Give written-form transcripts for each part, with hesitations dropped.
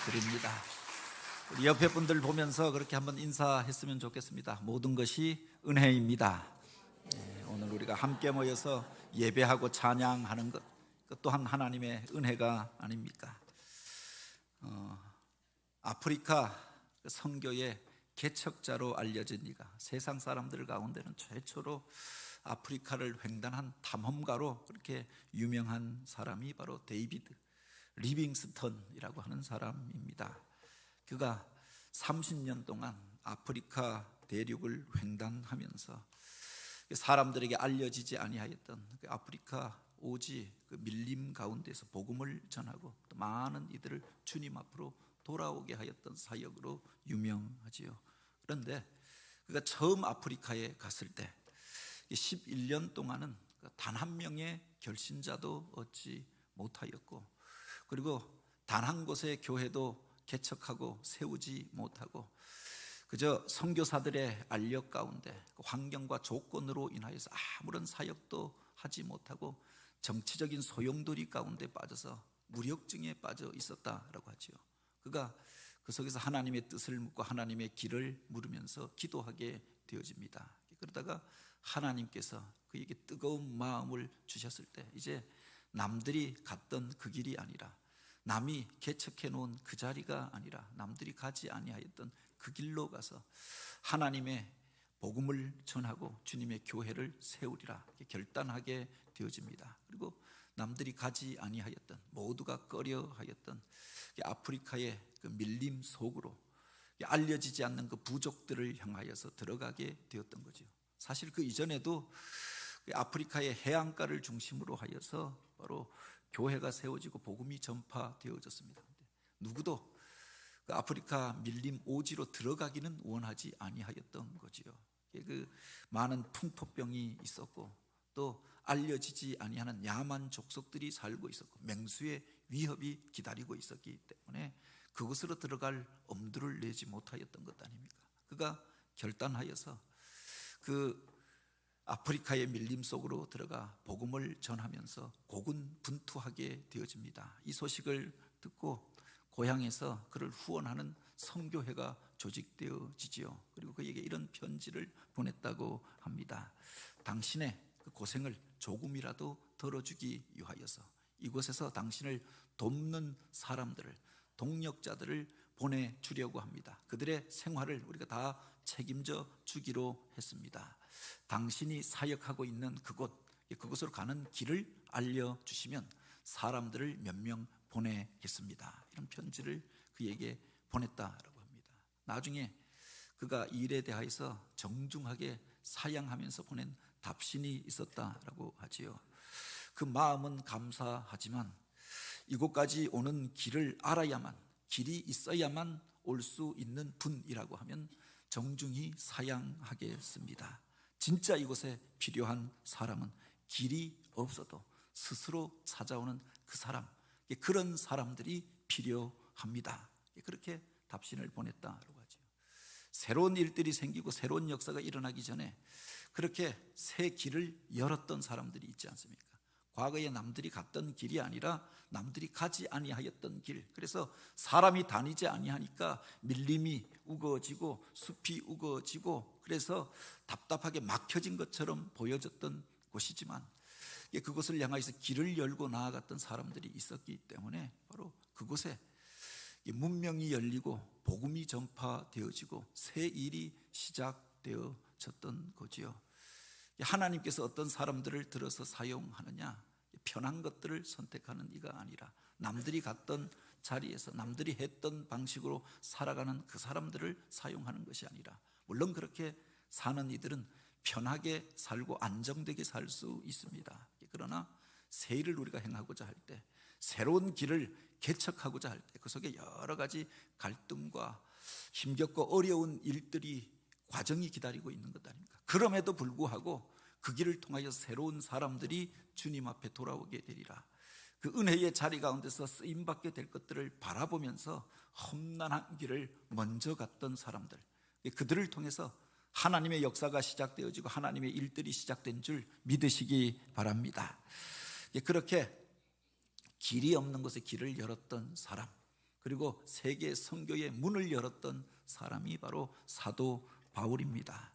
드립니다. 우리 옆에 분들 보면서 그렇게 한번 인사했으면 좋겠습니다. 모든 것이 은혜입니다. 오늘 우리가 함께 모여서 예배하고 찬양하는 것, 그 또한 하나님의 은혜가 아닙니까? 아프리카 선교의 개척자로 알려진 이가 세상 사람들 가운데는 최초로 아프리카를 횡단한 탐험가로 그렇게 유명한 사람이 바로 데이비드 리빙스턴이라고 하는 사람입니다. 그가 30년 동안 아프리카 대륙을 횡단하면서 사람들에게 알려지지 아니하였던 그 아프리카 오지 그 밀림 가운데서 복음을 전하고 또 많은 이들을 주님 앞으로 돌아오게 하였던 사역으로 유명하지요. 그런데 그가 처음 아프리카에 갔을 때 11년 동안은 단 한 명의 결신자도 얻지 못하였고, 그리고 단 한 곳의 교회도 개척하고 세우지 못하고 그저 선교사들의 알력 가운데 환경과 조건으로 인하여서 아무런 사역도 하지 못하고 정치적인 소용돌이 가운데 빠져서 무력증에 빠져 있었다라고 하지요. 그가 그 속에서 하나님의 뜻을 묻고 하나님의 길을 물으면서 기도하게 되어집니다. 그러다가 하나님께서 그에게 뜨거운 마음을 주셨을 때 이제 남들이 갔던 그 길이 아니라, 남이 개척해 놓은 그 자리가 아니라 남들이 가지 아니하였던 그 길로 가서 하나님의 복음을 전하고 주님의 교회를 세우리라 결단하게 되어집니다. 그리고 남들이 가지 아니하였던, 모두가 꺼려하였던 아프리카의 그 밀림 속으로 알려지지 않는 그 부족들을 향하여서 들어가게 되었던 거죠. 사실 그 이전에도 아프리카의 해안가를 중심으로 하여서 바로 교회가 세워지고 복음이 전파되어졌습니다. 누구도 그 아프리카 밀림 오지로 들어가기는 원하지 아니하였던 거지요. 그 많은 풍토병이 있었고 또 알려지지 아니하는 야만 족속들이 살고 있었고 맹수의 위협이 기다리고 있었기 때문에 그곳으로 들어갈 엄두를 내지 못하였던 것 아닙니까? 그가 결단하여서 그 아프리카의 밀림 속으로 들어가 복음을 전하면서 고군분투하게 되어집니다. 이 소식을 듣고 고향에서 그를 후원하는 선교회가 조직되어지지요. 그리고 그에게 이런 편지를 보냈다고 합니다. 당신의 그 고생을 조금이라도 덜어주기 위하여서 이곳에서 당신을 돕는 사람들을, 동력자들을 보내주려고 합니다. 그들의 생활을 우리가 다 책임져 주기로 했습니다. 당신이 사역하고 있는 그곳으로 가는 길을 알려주시면 사람들을 몇 명 보내겠습니다. 이런 편지를 그에게 보냈다라고 합니다. 나중에 그가 이 일에 대하여서 정중하게 사양하면서 보낸 답신이 있었다라고 하지요. 그 마음은 감사하지만 이곳까지 오는 길을 알아야만, 길이 있어야만 올 수 있는 분이라고 하면 정중히 사양하겠습니다. 진짜 이곳에 필요한 사람은 길이 없어도 스스로 찾아오는 그 사람, 그런 사람들이 필요합니다. 그렇게 답신을 보냈다고 하죠. 새로운 일들이 생기고 새로운 역사가 일어나기 전에 그렇게 새 길을 열었던 사람들이 있지 않습니까? 과거에 남들이 갔던 길이 아니라 남들이 가지 아니하였던 길, 그래서 사람이 다니지 아니하니까 밀림이 우거지고 숲이 우거지고 그래서 답답하게 막혀진 것처럼 보여졌던 곳이지만 그곳을 향해서 길을 열고 나아갔던 사람들이 있었기 때문에 바로 그곳에 문명이 열리고 복음이 전파되어지고 새 일이 시작되어졌던 거지요. 하나님께서 어떤 사람들을 들어서 사용하느냐, 편한 것들을 선택하는 이가 아니라 남들이 갔던 자리에서 남들이 했던 방식으로 살아가는 그 사람들을 사용하는 것이 아니라, 물론 그렇게 사는 이들은 편하게 살고 안정되게 살 수 있습니다. 그러나 새 일을 우리가 행하고자 할 때, 새로운 길을 개척하고자 할 때 그 속에 여러 가지 갈등과 힘겹고 어려운 일들이, 과정이 기다리고 있는 것 아닙니까? 그럼에도 불구하고 그 길을 통하여 새로운 사람들이 주님 앞에 돌아오게 되리라. 그 은혜의 자리 가운데서 쓰임받게 될 것들을 바라보면서 험난한 길을 먼저 갔던 사람들, 그들을 통해서 하나님의 역사가 시작되어지고 하나님의 일들이 시작된 줄 믿으시기 바랍니다. 그렇게 길이 없는 곳에 길을 열었던 사람, 그리고 세계 선교의 문을 열었던 사람이 바로 사도 바울입니다.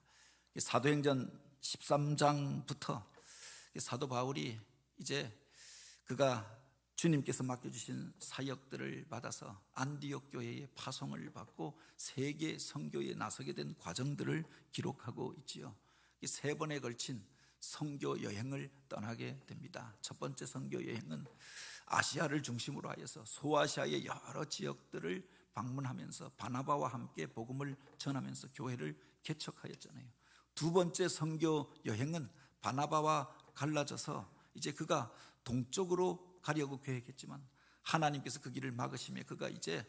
사도행전 13장부터 사도 바울이 이제 그가 주님께서 맡겨주신 사역들을 받아서 안디옥 교회의 파송을 받고 세계 선교에 나서게 된 과정들을 기록하고 있지요. 세 번에 걸친 선교 여행을 떠나게 됩니다. 첫 번째 선교 여행은 아시아를 중심으로 하여서 소아시아의 여러 지역들을 방문하면서 바나바와 함께 복음을 전하면서 교회를 개척하였잖아요. 두 번째 선교 여행은 바나바와 갈라져서 이제 그가 동쪽으로 가려고 계획했지만 하나님께서 그 길을 막으시며 그가 이제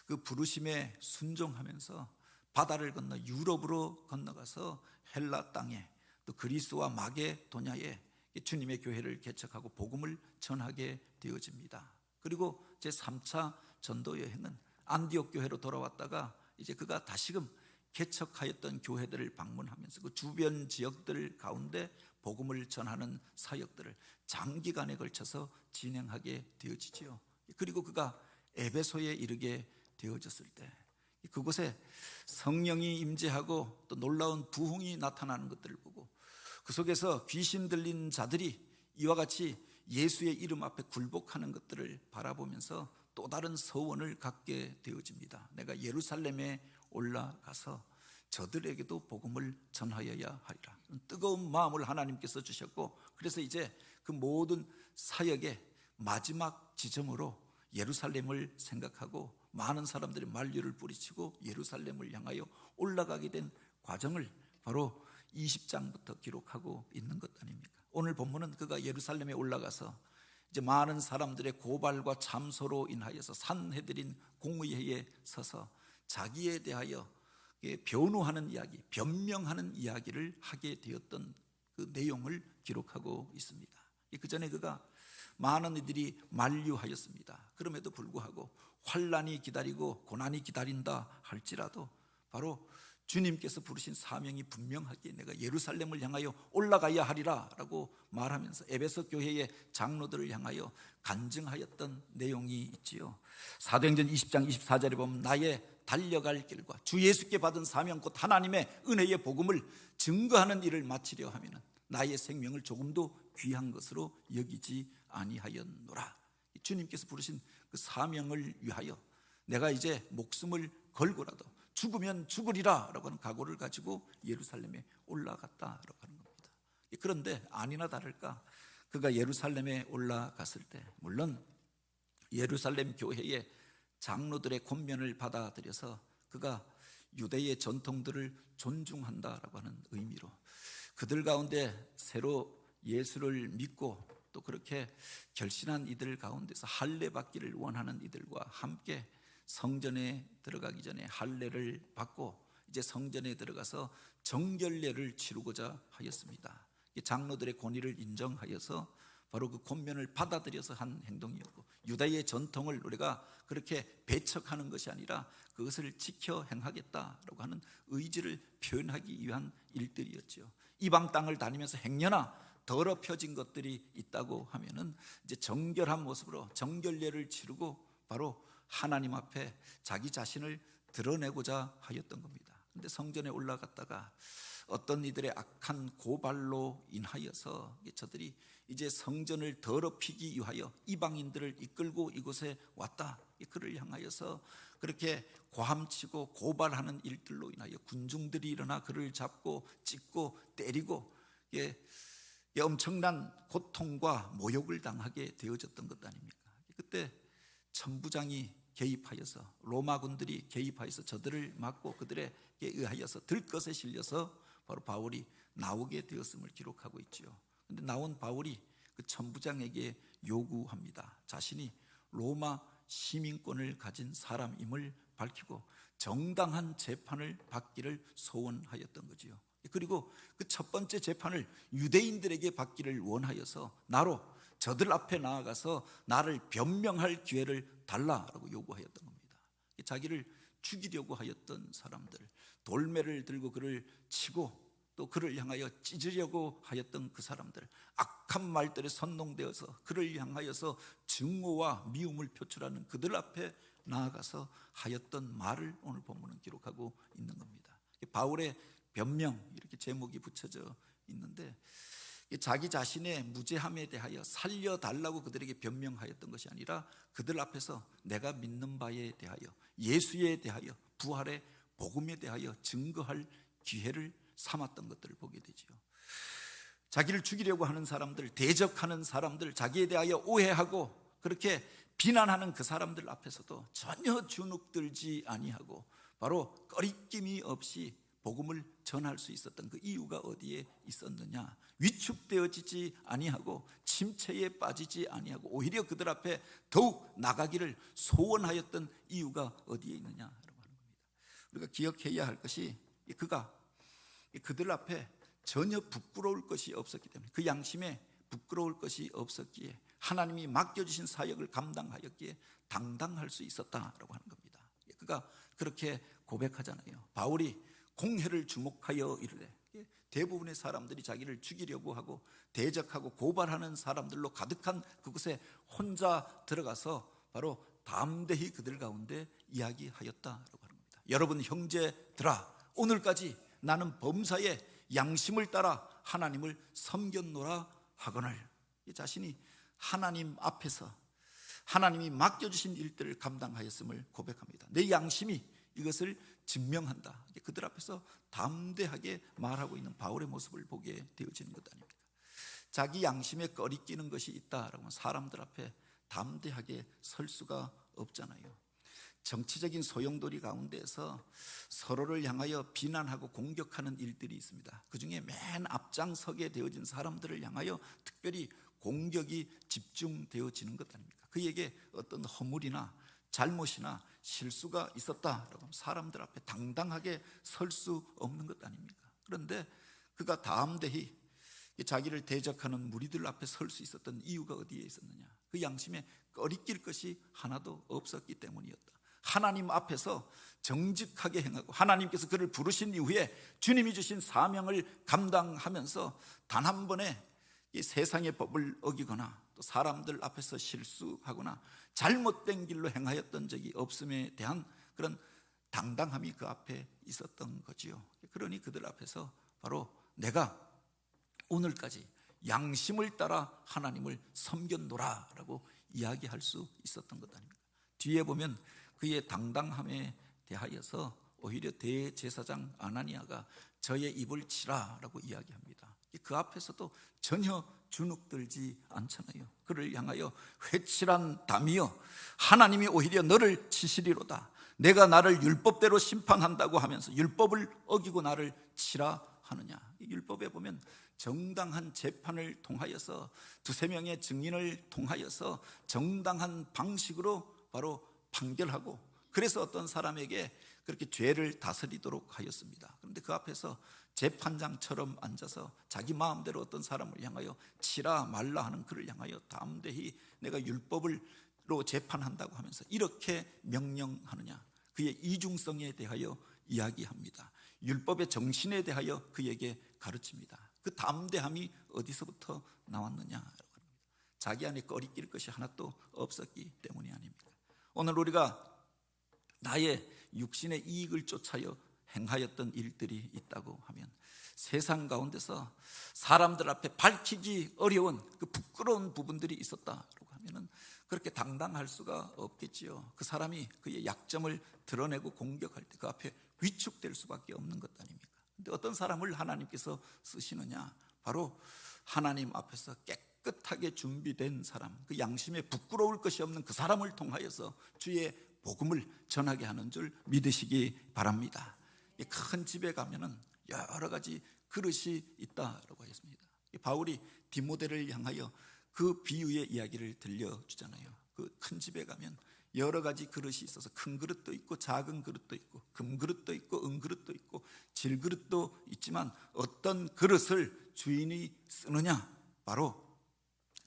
그 부르심에 순종하면서 바다를 건너 유럽으로 건너가서 헬라 땅에 또 그리스와 마게도냐에 주님의 교회를 개척하고 복음을 전하게 되어집니다. 그리고 제 3차 전도 여행은 안디옥 교회로 돌아왔다가 이제 그가 다시금 개척하였던 교회들을 방문하면서 그 주변 지역들 가운데 복음을 전하는 사역들을 장기간에 걸쳐서 진행하게 되어지지요. 그리고 그가 에베소에 이르게 되어졌을 때 그곳에 성령이 임재하고 또 놀라운 부흥이 나타나는 것들을 보고 그 속에서 귀신 들린 자들이 이와 같이 예수의 이름 앞에 굴복하는 것들을 바라보면서 또 다른 서원을 갖게 되어집니다. 내가 예루살렘에 올라가서 저들에게도 복음을 전하여야 하리라. 뜨거운 마음을 하나님께서 주셨고 그래서 이제 그 모든 사역의 마지막 지점으로 예루살렘을 생각하고 많은 사람들이 만류를 뿌리치고 예루살렘을 향하여 올라가게 된 과정을 바로 20장부터 기록하고 있는 것 아닙니까? 오늘 본문은 그가 예루살렘에 올라가서 이제 많은 사람들의 고발과 참소로 인하여서 산헤드린 공의회에 서서 자기에 대하여 변호하는 이야기, 변명하는 이야기를 하게 되었던 그 내용을 기록하고 있습니다. 그 전에 그가 많은 이들이 만류하였습니다. 그럼에도 불구하고 환난이 기다리고 고난이 기다린다 할지라도 바로 주님께서 부르신 사명이 분명하게 내가 예루살렘을 향하여 올라가야 하리라 라고 말하면서 에베소 교회의 장로들을 향하여 간증하였던 내용이 있지요. 사도행전 20장 24절에 보면 나의 달려갈 길과 주 예수께 받은 사명 곧 하나님의 은혜의 복음을 증거하는 일을 마치려 하면 나의 생명을 조금도 귀한 것으로 여기지 아니하였노라. 주님께서 부르신 그 사명을 위하여 내가 이제 목숨을 걸고라도 죽으면 죽으리라 라고 하는 각오를 가지고 예루살렘에 올라갔다라고 하는 겁니다. 그런데 아니나 다를까 그가 예루살렘에 올라갔을 때 물론 예루살렘 교회의 장로들의 권면을 받아들여서 그가 유대의 전통들을 존중한다라고 하는 의미로 그들 가운데 새로 예수를 믿고 또 그렇게 결신한 이들 가운데서 할례 받기를 원하는 이들과 함께 성전에 들어가기 전에 할례를 받고 이제 성전에 들어가서 정결례를 치르고자 하였습니다. 장로들의 권위를 인정하여서 바로 그 권면을 받아들여서 한 행동이었고 유다의 전통을 우리가 그렇게 배척하는 것이 아니라 그것을 지켜 행하겠다라고 하는 의지를 표현하기 위한 일들이었죠. 이방 땅을 다니면서 행여나 더럽혀진 것들이 있다고 하면은 이제 정결한 모습으로 정결례를 치르고 바로 하나님 앞에 자기 자신을 드러내고자 하였던 겁니다. 근데 성전에 올라갔다가 어떤 이들의 악한 고발로 인하여서 저들이 이제 성전을 더럽히기 위하여 이방인들을 이끌고 이곳에 왔다. 그를 향하여서 그렇게 고함치고 고발하는 일들로 인하여 군중들이 일어나 그를 잡고 찢고 때리고 엄청난 고통과 모욕을 당하게 되어졌던 것 아닙니까? 그때 천부장이 개입하여서 로마군들이 개입하여서 저들을 막고 그들에게 의하여서 들것에 실려서 바로 바울이 나오게 되었음을 기록하고 있지요. 그런데 나온 바울이 그 천부장에게 요구합니다. 자신이 로마 시민권을 가진 사람임을 밝히고 정당한 재판을 받기를 소원하였던 거지요. 그리고 그 첫 번째 재판을 유대인들에게 받기를 원하여서 나로 저들 앞에 나아가서 나를 변명할 기회를 달라라고 요구하였던 겁니다. 자기를 죽이려고 하였던 사람들, 돌매를 들고 그를 치고 또 그를 향하여 찢으려고 하였던 그 사람들, 악한 말들에 선동되어서 그를 향하여서 증오와 미움을 표출하는 그들 앞에 나아가서 하였던 말을 오늘 본문은 기록하고 있는 겁니다. 바울의 변명 이렇게 제목이 붙여져 있는데, 자기 자신의 무죄함에 대하여 살려달라고 그들에게 변명하였던 것이 아니라 그들 앞에서 내가 믿는 바에 대하여, 예수에 대하여, 부활의 복음에 대하여 증거할 기회를 삼았던 것들을 보게 되지요. 자기를 죽이려고 하는 사람들, 대적하는 사람들, 자기에 대하여 오해하고 그렇게 비난하는 그 사람들 앞에서도 전혀 주눅들지 아니하고 바로 꺼리낌이 없이 복음을 전할 수 있었던 그 이유가 어디에 있었느냐? 위축되어지지 아니하고 침체에 빠지지 아니하고 오히려 그들 앞에 더욱 나가기를 소원하였던 이유가 어디에 있느냐라고 하는 겁니다. 우리가 기억해야 할 것이, 그가 그들 앞에 전혀 부끄러울 것이 없었기 때문에, 그 양심에 부끄러울 것이 없었기에, 하나님이 맡겨주신 사역을 감당하였기에 당당할 수 있었다라고 하는 겁니다. 그가 그렇게 고백하잖아요. 바울이 공회를 주목하여 이르되, 대부분의 사람들이 자기를 죽이려고 하고 대적하고 고발하는 사람들로 가득한 그곳에 혼자 들어가서 바로 담대히 그들 가운데 이야기하였다라고 하는 겁니다. 여러분 형제들아, 오늘까지 나는 범사에 양심을 따라 하나님을 섬겼노라 하거늘, 자신이 하나님 앞에서 하나님이 맡겨주신 일들을 감당하였음을 고백합니다. 내 양심이 이것을 증명한다. 그들 앞에서 담대하게 말하고 있는 바울의 모습을 보게 되어지는 것 아닙니까? 자기 양심에 꺼리끼는 것이 있다라고 하면 사람들 앞에 담대하게 설 수가 없잖아요. 정치적인 소용돌이 가운데서 서로를 향하여 비난하고 공격하는 일들이 있습니다. 그 중에 맨 앞장서게 되어진 사람들을 향하여 특별히 공격이 집중되어지는 것 아닙니까? 그에게 어떤 허물이나 잘못이나 실수가 있었다라고 하면 사람들 앞에 당당하게 설 수 없는 것 아닙니까? 그런데 그가 담대히 자기를 대적하는 무리들 앞에 설 수 있었던 이유가 어디에 있었느냐? 그 양심에 꺼리낄 것이 하나도 없었기 때문이었다. 하나님 앞에서 정직하게 행하고 하나님께서 그를 부르신 이후에 주님이 주신 사명을 감당하면서 단 한 번에 이 세상의 법을 어기거나 또 사람들 앞에서 실수하거나 잘못된 길로 행하였던 적이 없음에 대한 그런 당당함이 그 앞에 있었던 거지요. 그러니 그들 앞에서 바로 내가 오늘까지 양심을 따라 하나님을 섬겼노라라고 이야기할 수 있었던 것 아닙니까? 뒤에 보면 그의 당당함에 대하여서 오히려 대제사장 아나니아가 저의 입을 치라라고 이야기합니다. 그 앞에서도 전혀 주눅들지 않잖아요. 그를 향하여 회칠한 담이여, 하나님이 오히려 너를 치시리로다. 내가 나를 율법대로 심판한다고 하면서 율법을 어기고 나를 치라 하느냐? 이 율법에 보면 정당한 재판을 통하여서 두세 명의 증인을 통하여서 정당한 방식으로 바로 판결하고, 그래서 어떤 사람에게 그렇게 죄를 다스리도록 하였습니다. 그런데 그 앞에서 재판장처럼 앉아서 자기 마음대로 어떤 사람을 향하여 치라 말라 하는 그를 향하여 담대히 내가 율법으로 재판한다고 하면서 이렇게 명령하느냐? 그의 이중성에 대하여 이야기합니다. 율법의 정신에 대하여 그에게 가르칩니다. 그 담대함이 어디서부터 나왔느냐? 자기 안에 꺼리낄 것이 하나도 없었기 때문이 아닙니까? 오늘 우리가 나의 육신의 이익을 쫓아여 행하였던 일들이 있다고 하면, 세상 가운데서 사람들 앞에 밝히기 어려운 그 부끄러운 부분들이 있었다고 하면은 그렇게 당당할 수가 없겠지요. 그 사람이 그의 약점을 드러내고 공격할 때 그 앞에 위축될 수밖에 없는 것 아닙니까? 근데 어떤 사람을 하나님께서 쓰시느냐? 바로 하나님 앞에서 깨끗하게 준비된 사람, 그 양심에 부끄러울 것이 없는 그 사람을 통하여서 주의 복음을 전하게 하는 줄 믿으시기 바랍니다. 큰 집에 가면은 여러 가지 그릇이 있다라고 했습니다. 바울이 디모데를 향하여 그 비유의 이야기를 들려주잖아요. 그 큰 집에 가면 여러 가지 그릇이 있어서 큰 그릇도 있고 작은 그릇도 있고 금그릇도 있고 은그릇도 있고 질그릇도 있지만 어떤 그릇을 주인이 쓰느냐? 바로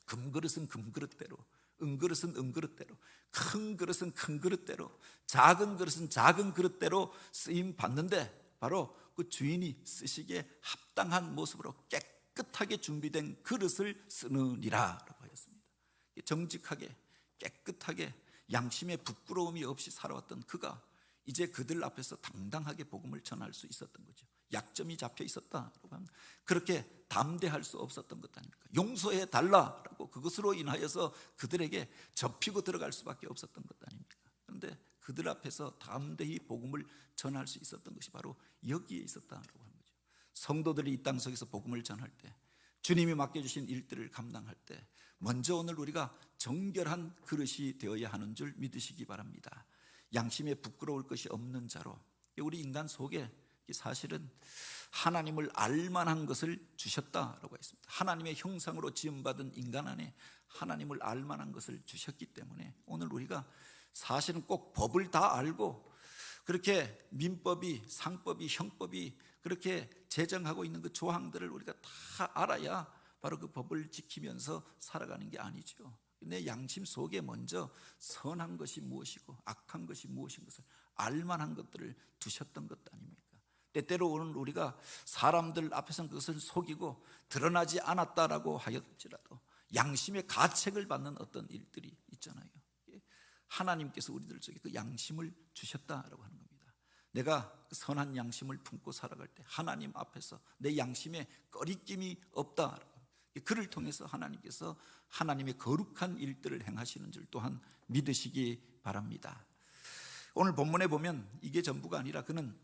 금그릇은 금그릇대로, 은그릇은 은그릇대로, 큰 그릇은 큰 그릇대로, 작은 그릇은 작은 그릇대로 쓰임 받는데 바로 그 주인이 쓰시기에 합당한 모습으로 깨끗하게 준비된 그릇을 쓰느니라 라고 하였습니다. 정직하게 깨끗하게 양심에 부끄러움이 없이 살아왔던 그가 이제 그들 앞에서 당당하게 복음을 전할 수 있었던 거죠. 약점이 잡혀 있었다. 그렇게 담대할 수 없었던 것 아닙니까? 용서해 달라라고 그것으로 인하여서 그들에게 접히고 들어갈 수밖에 없었던 것 아닙니까? 그런데 그들 앞에서 담대히 복음을 전할 수 있었던 것이 바로 여기에 있었다라고 하는 거죠. 성도들이 이 땅 속에서 복음을 전할 때, 주님이 맡겨주신 일들을 감당할 때 먼저 오늘 우리가 정결한 그릇이 되어야 하는 줄 믿으시기 바랍니다. 양심에 부끄러울 것이 없는 자로, 우리 인간 속에 사실은 하나님을 알만한 것을 주셨다라고 했습니다. 하나님의 형상으로 지음받은 인간 안에 하나님을 알만한 것을 주셨기 때문에 오늘 우리가 사실은 꼭 법을 다 알고 그렇게 민법이, 상법이, 형법이 그렇게 제정하고 있는 그 조항들을 우리가 다 알아야 바로 그 법을 지키면서 살아가는 게 아니죠. 내 양심 속에 먼저 선한 것이 무엇이고 악한 것이 무엇인 것을 알만한 것들을 두셨던 것 아닙니까? 때때로 오늘 우리가 사람들 앞에서는 그것을 속이고 드러나지 않았다라고 하였지라도 양심의 가책을 받는 어떤 일들이 있잖아요. 하나님께서 우리들 속에 그 양심을 주셨다라고 하는 겁니다. 내가 선한 양심을 품고 살아갈 때 하나님 앞에서 내 양심에 꺼리낌이 없다. 그를 통해서 하나님께서 하나님의 거룩한 일들을 행하시는 줄 또한 믿으시기 바랍니다. 오늘 본문에 보면 이게 전부가 아니라 그는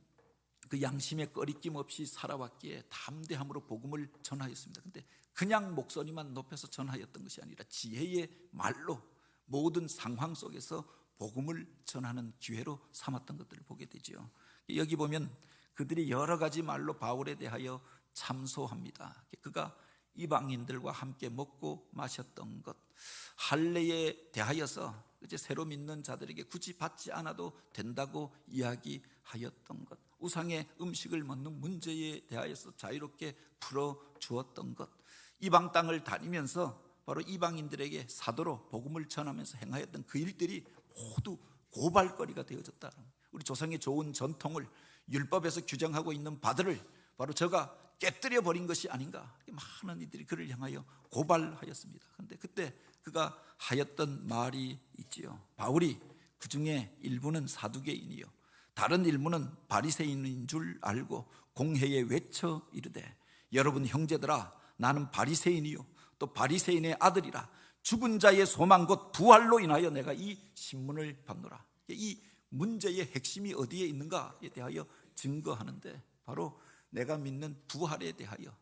그 양심에 꺼리낌 없이 살아왔기에 담대함으로 복음을 전하였습니다. 그런데 그냥 목소리만 높여서 전하였던 것이 아니라 지혜의 말로 모든 상황 속에서 복음을 전하는 기회로 삼았던 것들을 보게 되죠. 여기 보면 그들이 여러 가지 말로 바울에 대하여 참소합니다. 그가 이방인들과 함께 먹고 마셨던 것, 할례에 대하여서 이제 새로 믿는 자들에게 굳이 받지 않아도 된다고 이야기하였던 것, 우상의 음식을 먹는 문제에 대하여서 자유롭게 풀어주었던 것, 이방 땅을 다니면서 바로 이방인들에게 사도로 복음을 전하면서 행하였던 그 일들이 모두 고발거리가 되어졌다. 우리 조상의 좋은 전통을 율법에서 규정하고 있는 바들을 바로 저가 깨뜨려 버린 것이 아닌가. 많은 이들이 그를 향하여 고발하였습니다. 그런데 그때 그가 하였던 말이 있지요. 바울이 그 중에 일부는 사두개인이요 다른 일부는 바리새인인 줄 알고 공회에 외쳐 이르되 여러분 형제들아 나는 바리새인이요 또 바리새인의 아들이라 죽은 자의 소망 곧 부활로 인하여 내가 이 신문을 받노라. 이 문제의 핵심이 어디에 있는가에 대하여 증거하는데 바로 내가 믿는 부활에 대하여,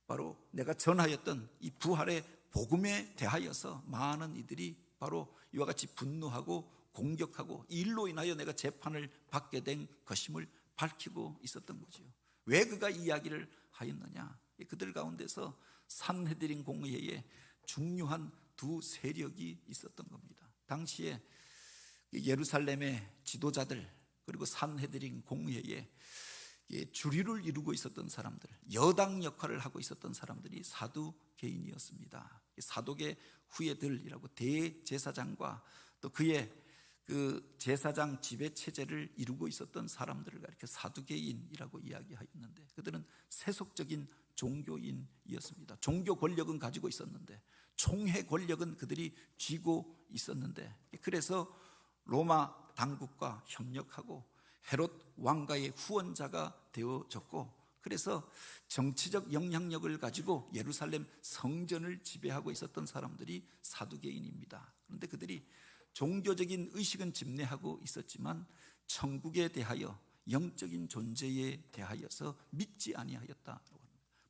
바로 내가 전하였던 이 부활의 복음에 대하여서 많은 이들이 바로 이와 같이 분노하고 공격하고 이 일로 인하여 내가 재판을 받게 된 것임을 밝히고 있었던 거죠. 왜 그가 이야기를 하였느냐? 그들 가운데서 산헤드린 공회에 중요한 두 세력이 있었던 겁니다. 당시에 예루살렘의 지도자들 그리고 산헤드린 공회에 주류를 이루고 있었던 사람들, 여당 역할을 하고 있었던 사람들이 사두개인이었습니다. 사도계 후예들이라고 대제사장과 또 그의 그 제사장 지배 체제를 이루고 있었던 사람들을 가리켜 사두개인이라고 이야기하였는데 그들은 세속적인 종교인이었습니다. 종교 권력은 가지고 있었는데 총회 권력은 그들이 쥐고 있었는데 그래서 로마 당국과 협력하고 헤롯 왕가의 후원자가 되어졌고 그래서 정치적 영향력을 가지고 예루살렘 성전을 지배하고 있었던 사람들이 사두개인입니다. 그런데 그들이 종교적인 의식은 집례하고 있었지만 천국에 대하여 영적인 존재에 대하여서 믿지 아니하였다.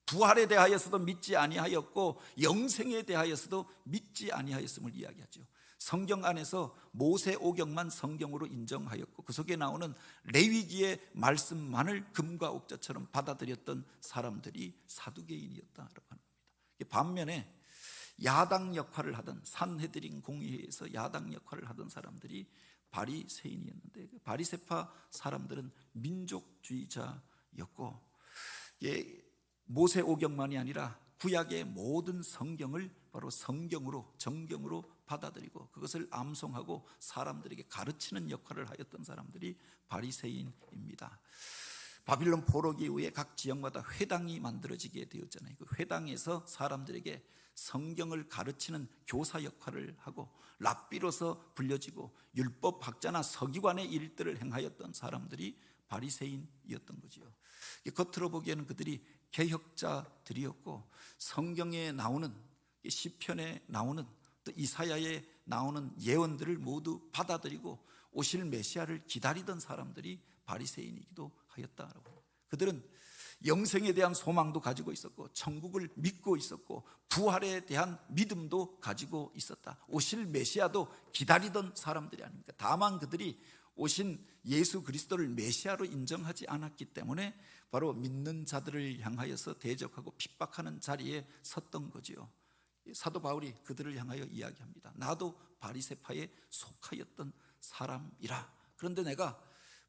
부활에 대하여서도 믿지 아니하였고 영생에 대하여서도 믿지 아니하였음을 이야기하죠. 성경 안에서 모세오경만 성경으로 인정하였고 그 속에 나오는 레위기의 말씀만을 금과 옥자처럼 받아들였던 사람들이 사두개인이었다라고 하는 겁니다. 반면에 야당 역할을 하던 산헤드린 공회에서 야당 역할을 하던 사람들이 바리새인이었는데 그 바리새파 사람들은 민족주의자였고 모세오경만이 아니라 구약의 모든 성경을 바로 성경으로 정경으로 받아들이고 그것을 암송하고 사람들에게 가르치는 역할을 하였던 사람들이 바리새인입니다. 바빌론 포로기 이후에 각 지역마다 회당이 만들어지게 되었잖아요. 그 회당에서 사람들에게 성경을 가르치는 교사 역할을 하고 랍비로서 불려지고 율법 학자나 서기관의 일들을 행하였던 사람들이 바리새인이었던 거지요. 겉으로 보기에는 그들이 개혁자들이었고 성경에 나오는 시편에 나오는 또 이사야에 나오는 예언들을 모두 받아들이고 오실 메시아를 기다리던 사람들이 바리새인이기도 하였다라고. 그들은 영생에 대한 소망도 가지고 있었고 천국을 믿고 있었고 부활에 대한 믿음도 가지고 있었다. 오실 메시아도 기다리던 사람들이 아닙니까? 다만 그들이 오신 예수 그리스도를 메시아로 인정하지 않았기 때문에 바로 믿는 자들을 향하여서 대적하고 핍박하는 자리에 섰던 거지요. 사도 바울이 그들을 향하여 이야기합니다. 나도 바리새파에 속하였던 사람이라. 그런데 내가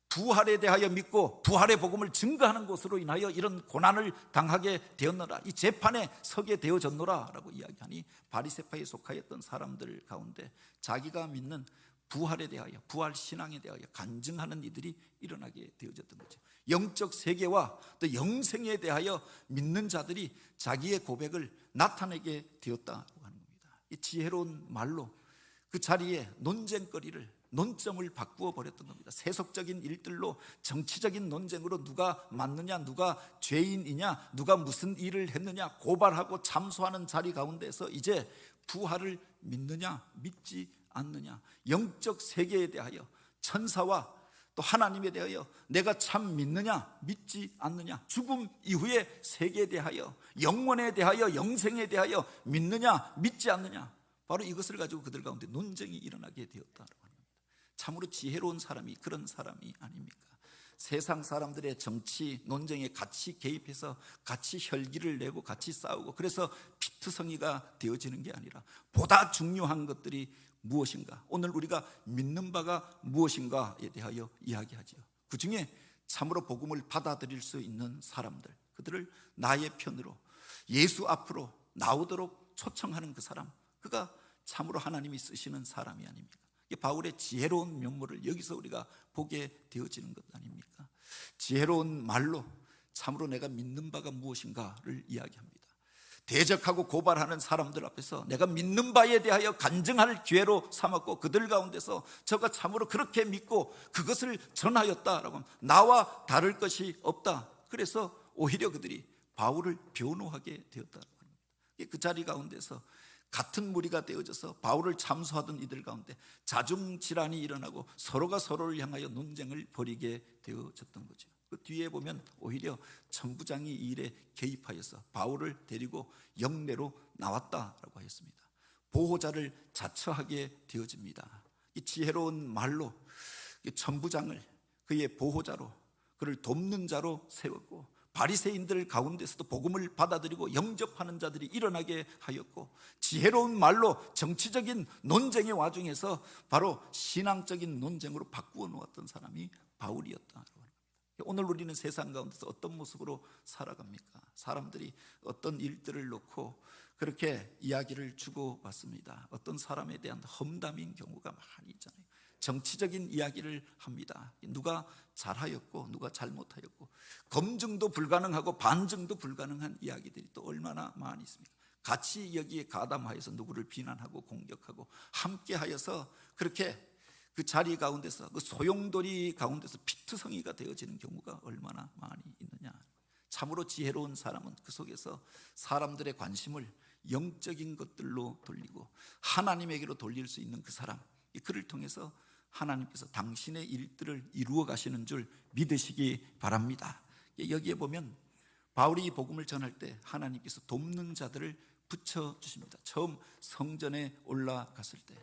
부활에 대하여 믿고 부활의 복음을 증거하는 것으로 인하여 이런 고난을 당하게 되었노라. 이 재판에 서게 되어졌노라 라고 이야기하니 바리새파에 속하였던 사람들 가운데 자기가 믿는 부활에 대하여, 부활 신앙에 대하여 간증하는 이들이 일어나게 되어졌던 거죠. 영적 세계와 또 영생에 대하여 믿는 자들이 자기의 고백을 나타내게 되었다고 하는 겁니다. 이 지혜로운 말로 그 자리에 논점을 바꾸어 버렸던 겁니다. 세속적인 일들로, 정치적인 논쟁으로 누가 맞느냐, 누가 죄인이냐, 누가 무슨 일을 했느냐 고발하고 참소하는 자리 가운데서 이제 부활을 믿느냐 믿지 않느냐, 영적 세계에 대하여, 천사와 또 하나님에 대하여 내가 참 믿느냐 믿지 않느냐, 죽음 이후의 세계에 대하여, 영원에 대하여, 영생에 대하여 믿느냐 믿지 않느냐, 바로 이것을 가지고 그들 가운데 논쟁이 일어나게 되었다고 합니다. 참으로 지혜로운 사람이 그런 사람이 아닙니까? 세상 사람들의 정치 논쟁에 같이 개입해서 같이 혈기를 내고 같이 싸우고 그래서 피투성이가 되어지는 게 아니라 보다 중요한 것들이 무엇인가, 오늘 우리가 믿는 바가 무엇인가에 대하여 이야기하지요. 그 중에 참으로 복음을 받아들일 수 있는 사람들, 그들을 나의 편으로 예수 앞으로 나오도록 초청하는 그 사람, 그가 참으로 하나님이 쓰시는 사람이 아닙니까? 바울의 지혜로운 면모를 여기서 우리가 보게 되어지는 것 아닙니까? 지혜로운 말로 참으로 내가 믿는 바가 무엇인가를 이야기합니다. 대적하고 고발하는 사람들 앞에서 내가 믿는 바에 대하여 간증할 기회로 삼았고 그들 가운데서 저가 참으로 그렇게 믿고 그것을 전하였다라고 하면 나와 다를 것이 없다. 그래서 오히려 그들이 바울을 변호하게 되었다고 합니다. 그 자리 가운데서 같은 무리가 되어져서 바울을 참소하던 이들 가운데 자중질환이 일어나고 서로가 서로를 향하여 논쟁을 벌이게 되어졌던 거죠. 그 뒤에 보면 오히려 천부장이 이 일에 개입하여서 바울을 데리고 영내로 나왔다라고 하였습니다. 보호자를 자처하게 되어집니다. 이 지혜로운 말로 천부장을 그의 보호자로, 그를 돕는 자로 세웠고 바리새인들 가운데서도 복음을 받아들이고 영접하는 자들이 일어나게 하였고, 지혜로운 말로 정치적인 논쟁의 와중에서 바로 신앙적인 논쟁으로 바꾸어 놓았던 사람이 바울이었다. 오늘 우리는 세상 가운데서 어떤 모습으로 살아갑니까? 사람들이 어떤 일들을 놓고 그렇게 이야기를 주고받습니다. 어떤 사람에 대한 험담인 경우가 많이 있잖아요. 정치적인 이야기를 합니다. 누가 잘하였고 누가 잘못하였고, 검증도 불가능하고 반증도 불가능한 이야기들이 또 얼마나 많이 있습니까? 같이 여기에 가담하여서 누구를 비난하고 공격하고 함께하여서 그렇게 그 자리 가운데서, 그 소용돌이 가운데서 피투성이가 되어지는 경우가 얼마나 많이 있느냐. 참으로 지혜로운 사람은 그 속에서 사람들의 관심을 영적인 것들로 돌리고 하나님에게로 돌릴 수 있는 그 사람, 그를 통해서 하나님께서 당신의 일들을 이루어 가시는 줄 믿으시기 바랍니다. 여기에 보면 바울이 이 복음을 전할 때 하나님께서 돕는 자들을 붙여주십니다. 처음 성전에 올라갔을 때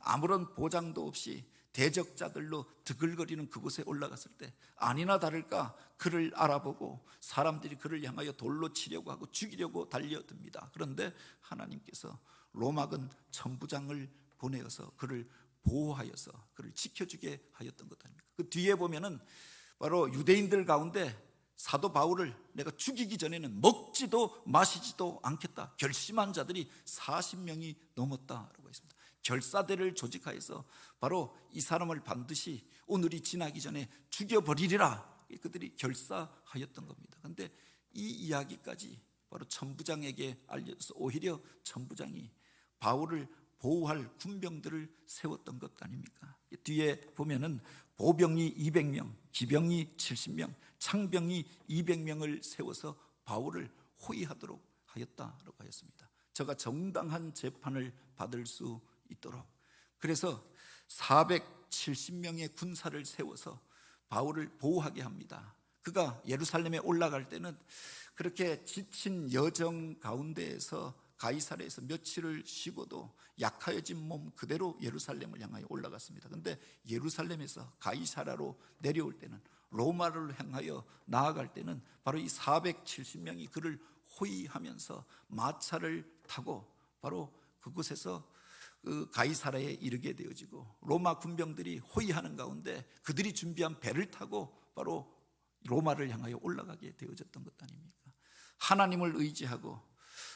아무런 보장도 없이 대적자들로 드글거리는 그곳에 올라갔을 때 아니나 다를까 그를 알아보고 사람들이 그를 향하여 돌로 치려고 하고 죽이려고 달려듭니다. 그런데 하나님께서 로마군 천부장을 보내어서 그를 보호하여서 그를 지켜주게 하였던 것 아닙니까? 그 뒤에 보면은 바로 유대인들 가운데 사도 바울을 내가 죽이기 전에는 먹지도 마시지도 않겠다 결심한 자들이 40명이 넘었다라고 했습니다. 결사대를 조직하여서 바로 이 사람을 반드시 오늘이 지나기 전에 죽여버리리라 그들이 결사하였던 겁니다. 그런데 이 이야기까지 바로 천부장에게 알려서 오히려 천부장이 바울을 보호할 군병들을 세웠던 것 아닙니까? 뒤에 보면은 보병이 200명, 기병이 70명, 창병이 200명을 세워서 바울을 호위하도록 하였다라고 하였습니다. 저가 정당한 재판을 받을 수 있도록. 그래서 470명의 군사를 세워서 바울을 보호하게 합니다. 그가 예루살렘에 올라갈 때는 그렇게 지친 여정 가운데에서 가이사랴에서 며칠을 쉬고도 약하여진 몸 그대로 예루살렘을 향하여 올라갔습니다. 그런데 예루살렘에서 가이사랴로 내려올 때는, 로마를 향하여 나아갈 때는 바로 이 470명이 그를 호위하면서 마차를 타고 바로 그곳에서 그 가이사랴에 이르게 되어지고, 로마 군병들이 호위하는 가운데 그들이 준비한 배를 타고 바로 로마를 향하여 올라가게 되어졌던 것 아닙니까? 하나님을 의지하고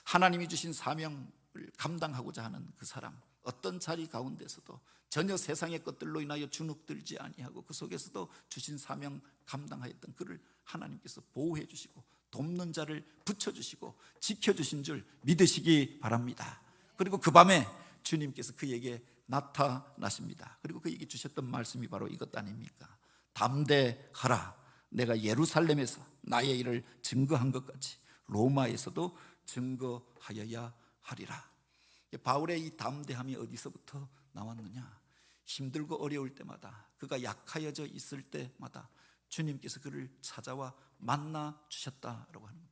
하나님이 주신 사명을 감당하고자 하는 그 사람, 어떤 자리 가운데서도 전혀 세상의 것들로 인하여 주눅들지 아니하고 그 속에서도 주신 사명 감당하였던 그를 하나님께서 보호해 주시고 돕는 자를 붙여주시고 지켜주신 줄 믿으시기 바랍니다. 그리고 그 밤에 주님께서 그에게 나타나십니다. 그리고 그에게 주셨던 말씀이 바로 이것 아닙니까? 담대하라, 내가 예루살렘에서 나의 일을 증거한 것 같이 로마에서도 증거하여야 하리라. 바울의 이 담대함이 어디서부터 나왔느냐? 힘들고 어려울 때마다, 그가 약하여져 있을 때마다 주님께서 그를 찾아와 만나 주셨다라고 하는 겁니다.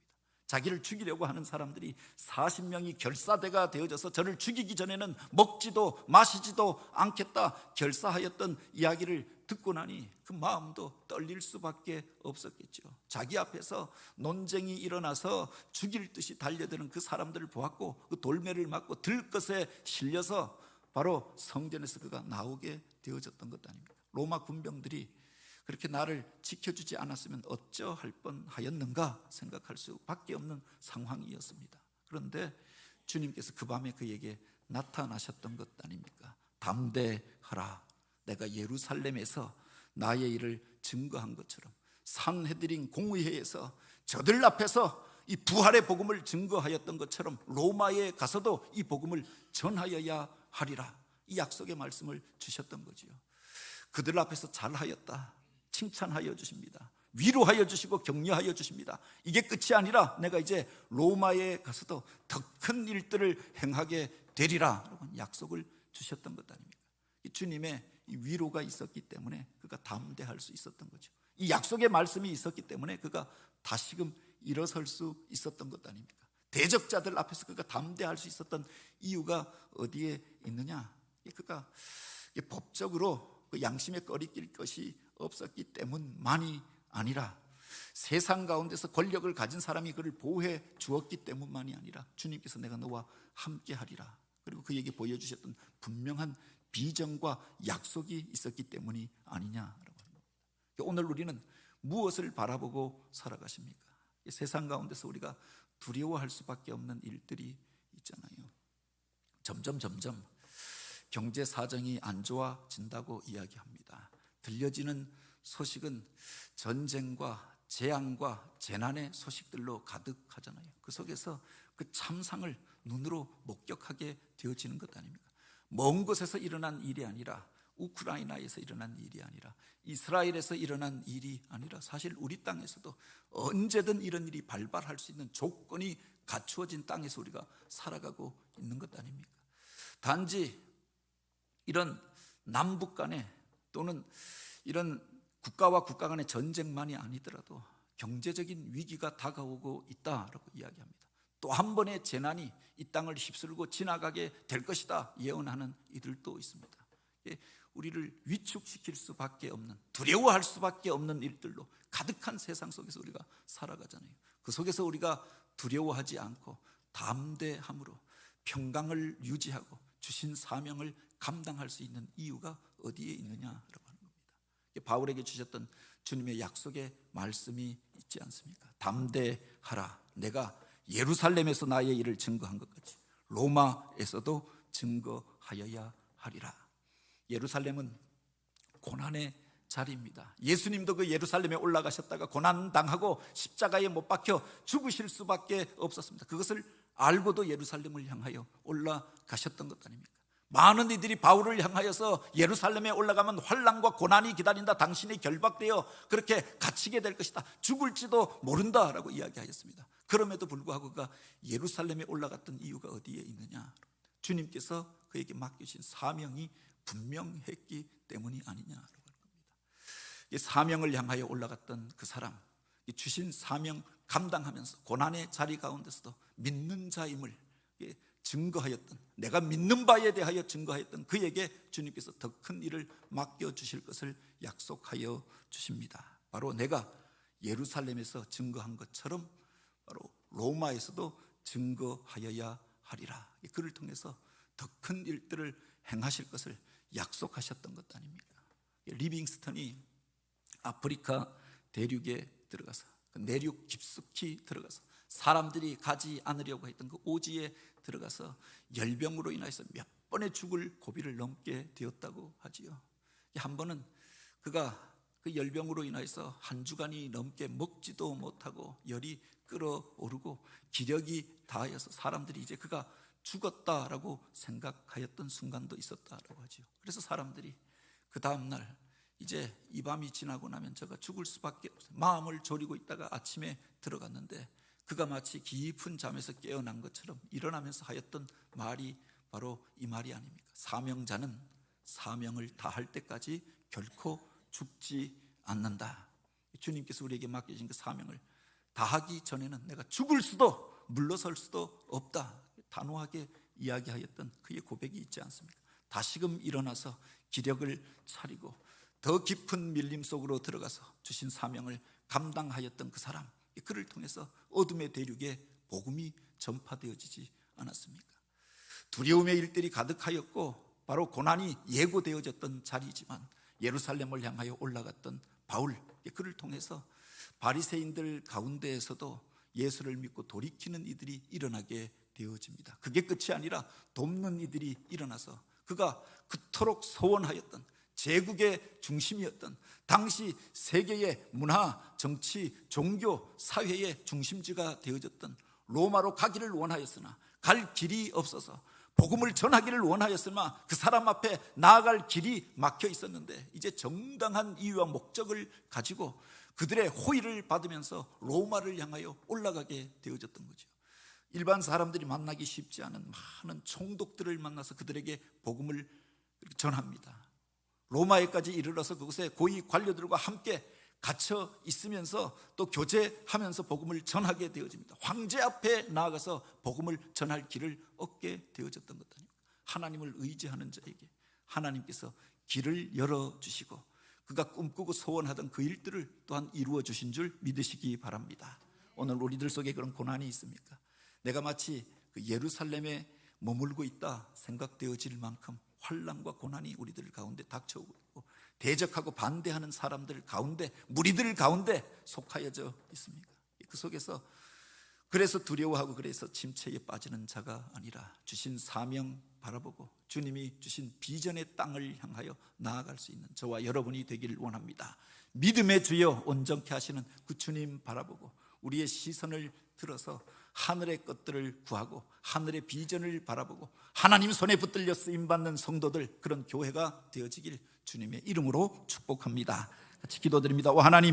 자기를 죽이려고 하는 사람들이 40명이 결사대가 되어져서 저를 죽이기 전에는 먹지도 마시지도 않겠다 결사하였던 이야기를 듣고 나니 그 마음도 떨릴 수밖에 없었겠죠. 자기 앞에서 논쟁이 일어나서 죽일 듯이 달려드는 그 사람들을 보았고 그 돌매를 맞고 들것에 실려서 바로 성전에서 그가 나오게 되어졌던 것 아닙니까? 로마 군병들이 그렇게 나를 지켜주지 않았으면 어쩌할 뻔하였는가 생각할 수밖에 없는 상황이었습니다. 그런데 주님께서 그 밤에 그에게 나타나셨던 것 아닙니까? 담대하라, 내가 예루살렘에서 나의 일을 증거한 것처럼 산헤드린 공의회에서 저들 앞에서 이 부활의 복음을 증거하였던 것처럼 로마에 가서도 이 복음을 전하여야 하리라, 이 약속의 말씀을 주셨던 거지요. 그들 앞에서 잘하였다 칭찬하여 주십니다. 위로하여 주시고 격려하여 주십니다. 이게 끝이 아니라 내가 이제 로마에 가서도 더 큰 일들을 행하게 되리라 라고 약속을 주셨던 것 아닙니까? 주님의 이 위로가 있었기 때문에 그가 담대할 수 있었던 거죠. 이 약속의 말씀이 있었기 때문에 그가 다시금 일어설 수 있었던 것 아닙니까? 대적자들 앞에서 그가 담대할 수 있었던 이유가 어디에 있느냐? 그가 법적으로 그 양심에 꺼리낄 것이 없었기 때문만이 아니라 세상 가운데서 권력을 가진 사람이 그를 보호해 주었기 때문만이 아니라 주님께서 내가 너와 함께 하리라, 그리고 그에게 보여주셨던 분명한 비전과 약속이 있었기 때문이 아니냐라고 합니다. 오늘 우리는 무엇을 바라보고 살아가십니까? 세상 가운데서 우리가 두려워할 수밖에 없는 일들이 있잖아요. 점점 경제 사정이 안 좋아진다고 이야기합니다. 들려지는 소식은 전쟁과 재앙과 재난의 소식들로 가득하잖아요. 그 속에서 그 참상을 눈으로 목격하게 되어지는 것 아닙니까? 먼 곳에서 일어난 일이 아니라, 우크라이나에서 일어난 일이 아니라, 이스라엘에서 일어난 일이 아니라 사실 우리 땅에서도 언제든 이런 일이 발발할 수 있는 조건이 갖추어진 땅에서 우리가 살아가고 있는 것 아닙니까? 단지 이런 남북 간에 또는 이런 국가와 국가 간의 전쟁만이 아니더라도 경제적인 위기가 다가오고 있다라고 이야기합니다. 또 한 번의 재난이 이 땅을 휩쓸고 지나가게 될 것이다 예언하는 이들도 있습니다. 우리를 위축시킬 수밖에 없는, 두려워할 수밖에 없는 일들로 가득한 세상 속에서 우리가 살아가잖아요. 그 속에서 우리가 두려워하지 않고 담대함으로 평강을 유지하고 주신 사명을 감당할 수 있는 이유가 어디에 있느냐라고 하는 겁니다. 바울에게 주셨던 주님의 약속의 말씀이 있지 않습니까? 담대하라, 내가 예루살렘에서 나의 일을 증거한 것 같이 로마에서도 증거하여야 하리라. 예루살렘은 고난의 자리입니다. 예수님도 그 예루살렘에 올라가셨다가 고난당하고 십자가에 못 박혀 죽으실 수밖에 없었습니다. 그것을 알고도 예루살렘을 향하여 올라가셨던 것 아닙니까? 많은 이들이 바울을 향하여서 예루살렘에 올라가면 환난과 고난이 기다린다, 당신이 결박되어 그렇게 갇히게 될 것이다, 죽을지도 모른다라고 이야기하였습니다. 그럼에도 불구하고 그가 예루살렘에 올라갔던 이유가 어디에 있느냐? 주님께서 그에게 맡기신 사명이 분명했기 때문이 아니냐라고 할 겁니다. 이 사명을 향하여 올라갔던 그 사람, 이 주신 사명 감당하면서 고난의 자리 가운데서도 믿는 자임을 증거하였던, 내가 믿는 바에 대하여 증거하였던 그에게 주님께서 더 큰 일을 맡겨주실 것을 약속하여 주십니다. 바로 내가 예루살렘에서 증거한 것처럼 바로 로마에서도 증거하여야 하리라. 그를 통해서 더 큰 일들을 행하실 것을 약속하셨던 것 아닙니까? 리빙스턴이 아프리카 대륙에 들어가서, 그 내륙 깊숙이 들어가서 사람들이 가지 않으려고 했던 그 오지에 들어가서 열병으로 인해서 몇 번의 죽을 고비를 넘게 되었다고 하지요. 한 번은 그가 그 열병으로 인해서 한 주간이 넘게 먹지도 못하고 열이 끓어오르고 기력이 다하여서 사람들이 이제 그가 죽었다라고 생각하였던 순간도 있었다라고 하지요. 그래서 사람들이 그 다음날 이제 이 밤이 지나고 나면 저가 죽을 수밖에 없어요. 마음을 졸이고 있다가 아침에 들어갔는데 그가 마치 깊은 잠에서 깨어난 것처럼 일어나면서 하였던 말이 바로 이 말이 아닙니까? 사명자는 사명을 다할 때까지 결코 죽지 않는다. 주님께서 우리에게 맡겨진 그 사명을 다하기 전에는 내가 죽을 수도 물러설 수도 없다, 단호하게 이야기하였던 그의 고백이 있지 않습니까? 다시금 일어나서 기력을 차리고 더 깊은 밀림 속으로 들어가서 주신 사명을 감당하였던 그 사람, 그를 통해서 어둠의 대륙에 복음이 전파되어지지 않았습니까? 두려움의 일들이 가득하였고 바로 고난이 예고되어졌던 자리이지만 예루살렘을 향하여 올라갔던 바울, 그를 통해서 바리새인들 가운데에서도 예수를 믿고 돌이키는 이들이 일어나게 되어집니다. 그게 끝이 아니라 돕는 이들이 일어나서 그가 그토록 소원하였던 제국의 중심이었던, 당시 세계의 문화, 정치, 종교, 사회의 중심지가 되어졌던 로마로 가기를 원하였으나 갈 길이 없어서 복음을 전하기를 원하였으나 그 사람 앞에 나아갈 길이 막혀 있었는데 이제 정당한 이유와 목적을 가지고 그들의 호의를 받으면서 로마를 향하여 올라가게 되어졌던 거죠. 일반 사람들이 만나기 쉽지 않은 많은 총독들을 만나서 그들에게 복음을 전합니다. 로마에까지 이르러서 그곳에 고위 관료들과 함께 갇혀 있으면서 또 교제하면서 복음을 전하게 되어집니다. 황제 앞에 나아가서 복음을 전할 길을 얻게 되어졌던 것 아닙니까? 하나님을 의지하는 자에게 하나님께서 길을 열어주시고 그가 꿈꾸고 소원하던 그 일들을 또한 이루어 주신 줄 믿으시기 바랍니다. 오늘 우리들 속에 그런 고난이 있습니까? 내가 마치 그 예루살렘에 머물고 있다 생각되어질 만큼 환난과 고난이 우리들 가운데 닥쳐오고 있고 대적하고 반대하는 사람들 가운데, 무리들 가운데 속하여져 있습니까? 그 속에서 그래서 두려워하고 그래서 침체에 빠지는 자가 아니라 주신 사명 바라보고 주님이 주신 비전의 땅을 향하여 나아갈 수 있는 저와 여러분이 되기를 원합니다. 믿음의 주여 온전케 하시는 그 주님 바라보고 우리의 시선을 들어서 하늘의 것들을 구하고 하늘의 비전을 바라보고 하나님 손에 붙들려 쓰임받는 성도들, 그런 교회가 되어지길 주님의 이름으로 축복합니다. 같이 기도드립니다. 오 하나님,